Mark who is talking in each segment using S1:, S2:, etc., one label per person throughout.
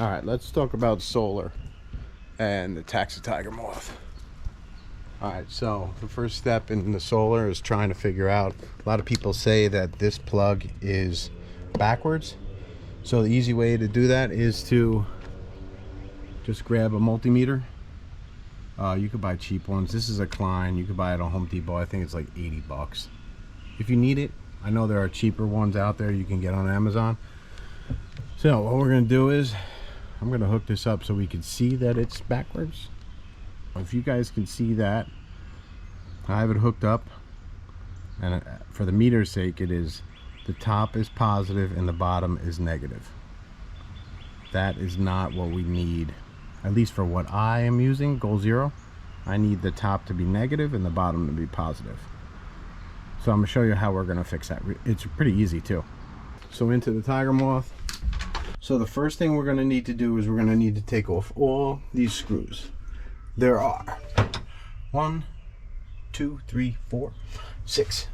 S1: All right, let's talk about solar and the Taxa Tiger Moth. All right, so the first step in the solar is trying to figure out. A lot of people say that this plug is backwards. So the easy way to do that is to just grab a multimeter. You could buy cheap ones. This is a Klein. You could buy it on Home Depot. I think it's like 80 bucks. If you need it, I know there are cheaper ones out there you can get on Amazon. So what we're going to do is I'm going to hook this up so we can see that it's backwards. If you guys can see that, I have it hooked up, and for the meter's sake, it is the top is positive and the bottom is negative. That is not what we need, at least for what I am using, Goal Zero. I need the top to be negative and the bottom to be positive. So I'm going to show you how we're going to fix that. It's pretty easy too. So into the Tiger Moth. So the first thing we're going to need to do is we're going to need to take off all these screws. There are 1, 2, 3, 4, 6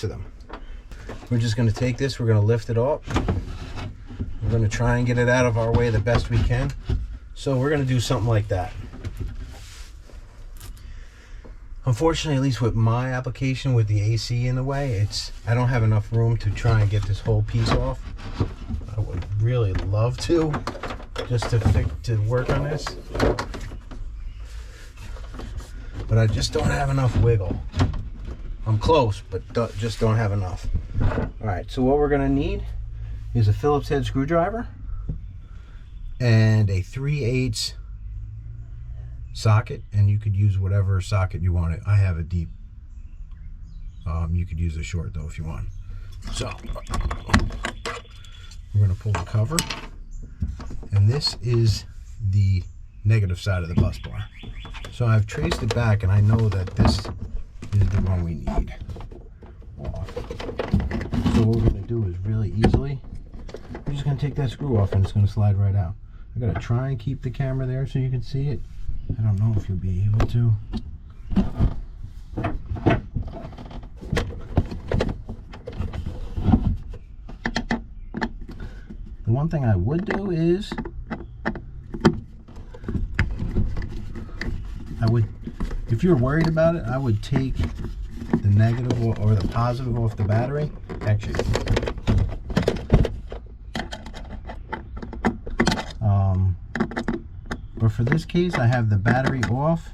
S1: of them. We're just going to take this, we're going to lift it up. We're going to try and get it out of our way the best we can. So we're going to do something like that. Unfortunately, at least with my application with the AC in the way, I don't have enough room to try and get this whole piece off. I would really love to, just to work on this. But I just don't have enough wiggle. I'm close, but just don't have enough. Alright, so what we're going to need is a Phillips head screwdriver and a 3/8 socket, and you could use whatever socket you want. I have a deep. You could use a short though if you want. So we're going to pull the cover, and this is the negative side of the bus bar. So I've traced it back, and I know that this is the one we need off. So what we're going to do is really easily, we're just going to take that screw off, and it's going to slide right out. I got to try and keep the camera there so you can see it. I don't know if you'll be able to. The one thing I would do is if you're worried about it, I would take the negative or the positive off the battery. Actually, but for this case, I have the battery off.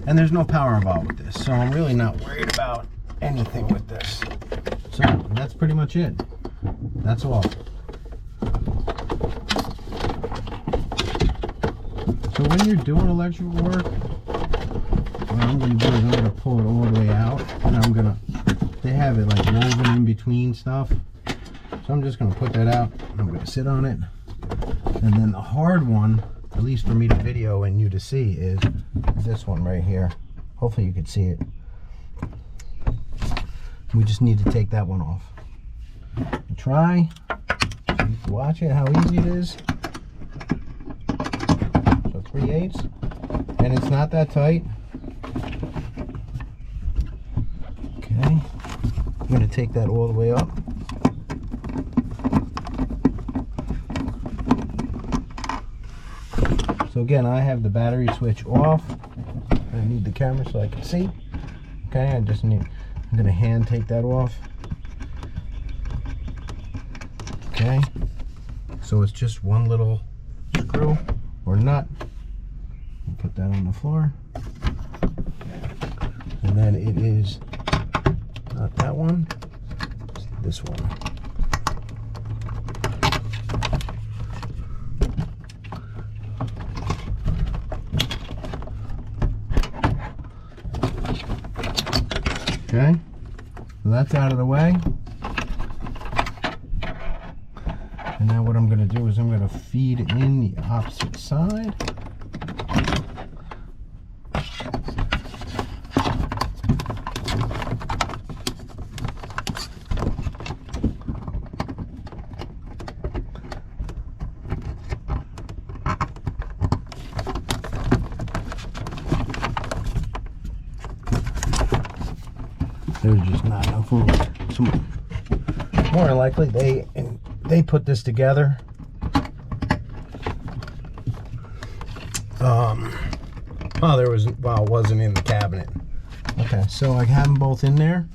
S1: And there's no power involved with this, so I'm really not worried about anything with this. So that's pretty much it. That's all. So when you're doing electrical work, what I'm going to do is I'm going to pull it all the way out, and they have it like woven in between stuff. So I'm just going to put that out, and I'm going to sit on it. And then the hard one, at least for me to video and you to see, is this one right here. Hopefully you can see it. We just need to take that one off. Try. Watch it, how easy it is. So 3/8, and it's not that tight. Okay, I'm going to take that all the way up. So again, I have the battery switch off. I need the camera so I can see. Okay, I'm going to hand take that off. Okay, so it's just one little screw or nut. I'll put that on the floor. And then it is not that one, it's this one. Okay, so that's out of the way. And now what I'm going to do is I'm going to feed in the opposite side. There's just not enough room. more than likely they put this together. Oh, there was, well, it wasn't in the cabinet. Okay, so I have them both in there.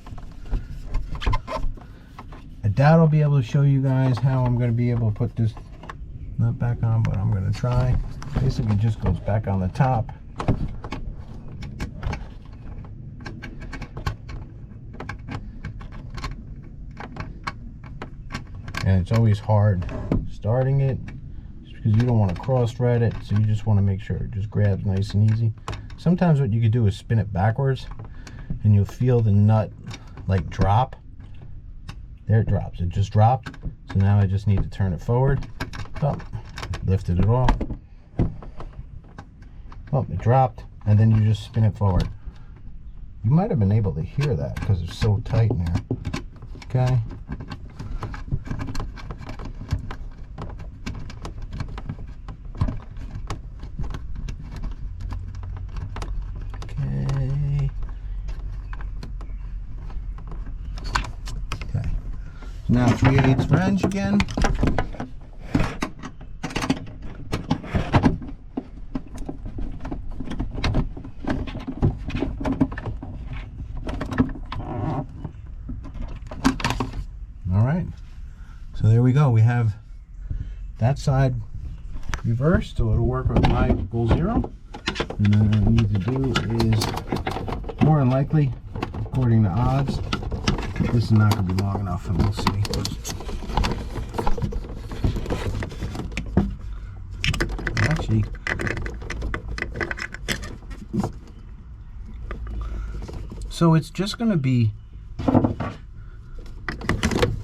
S1: I doubt I'll be able to show you guys how I'm going to be able to put this nut back on, but I'm going to try. Basically, it just goes back on the top. And it's always hard starting it just because you don't want to cross thread it, so you just want to make sure it just grabs nice and easy. Sometimes what you could do is spin it backwards and you'll feel the nut like drop. There it drops. It just dropped. So now I just need to turn it forward. Oh, lifted it off. Oh, it dropped. And then you just spin it forward. You might have been able to hear that because it's so tight in there. Okay. Now 3/8 wrench again. All right, so there we go. We have that side reversed, so it'll work with my goal 0. And then what I need to do is, more than likely, according to odds, this is not going to be long enough, and we'll see. Actually, so it's just going to be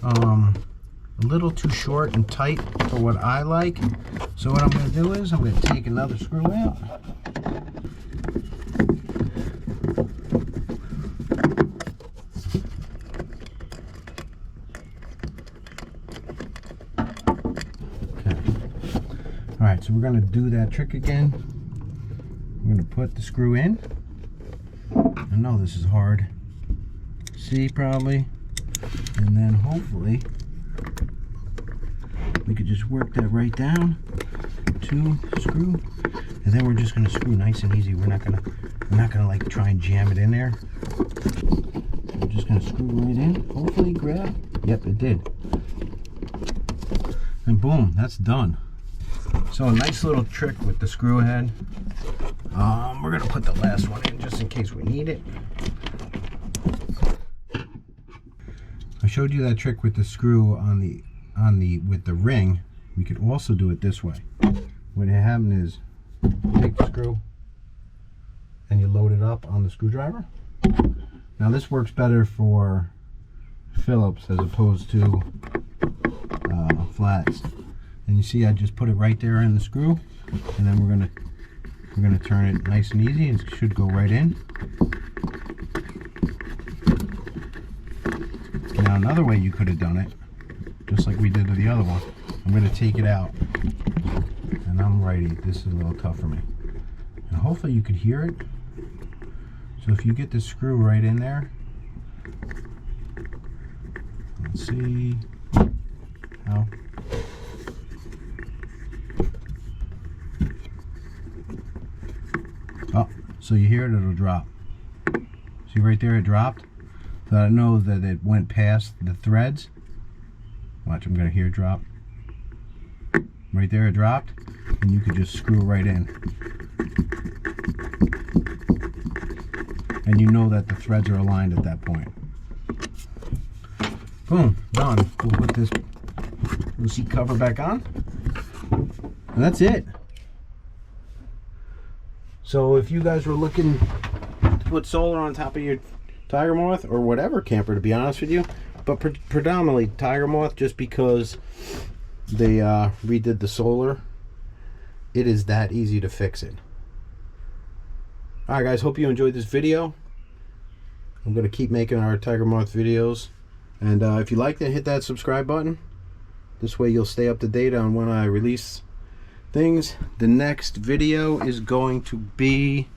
S1: a little too short and tight for what I like. So what I'm going to do is I'm going to take another screw out. Alright, so we're going to do that trick again. I'm going to put the screw in. I know this is hard. See, probably. And then hopefully we could just work that right down to the screw. And then we're just going to screw nice and easy. We're not going to like try and jam it in there. We're just going to screw right in. Hopefully grab. Yep, it did. And boom, that's done. So a nice little trick with the screw head. We're gonna put the last one in just in case we need it. I showed you that trick with the screw with the ring. We could also do it this way. What happens is you take the screw and you load it up on the screwdriver. Now this works better for Phillips as opposed to flats. And you see I just put it right there in the screw, and then we're gonna turn it nice and easy, and it should go right in. Now another way you could have done it, just like we did with the other one, I'm gonna take it out, and I'm righty. This is a little tough for me. And hopefully you could hear it. So if you get the screw right in there, let's see how. Oh, so you hear it, it'll drop. See right there, it dropped. So I know that it went past the threads. Watch, I'm gonna hear it drop. Right there, it dropped, and you could just screw right in. And you know that the threads are aligned at that point. Boom, done. We'll put this seat cover back on. And that's it. So if you guys were looking to put solar on top of your Tiger Moth, or whatever camper, to be honest with you, but predominantly Tiger Moth, just because they redid the solar, it is that easy to fix it. Alright guys, hope you enjoyed this video. I'm going to keep making our Tiger Moth videos. And if you liked it, hit that subscribe button. This way you'll stay up to date on when I release things. The next video is going to be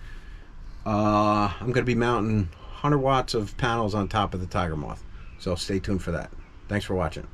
S1: I'm going to be mounting 100 watts of panels on top of the Tiger Moth, so stay tuned for that. Thanks for watching.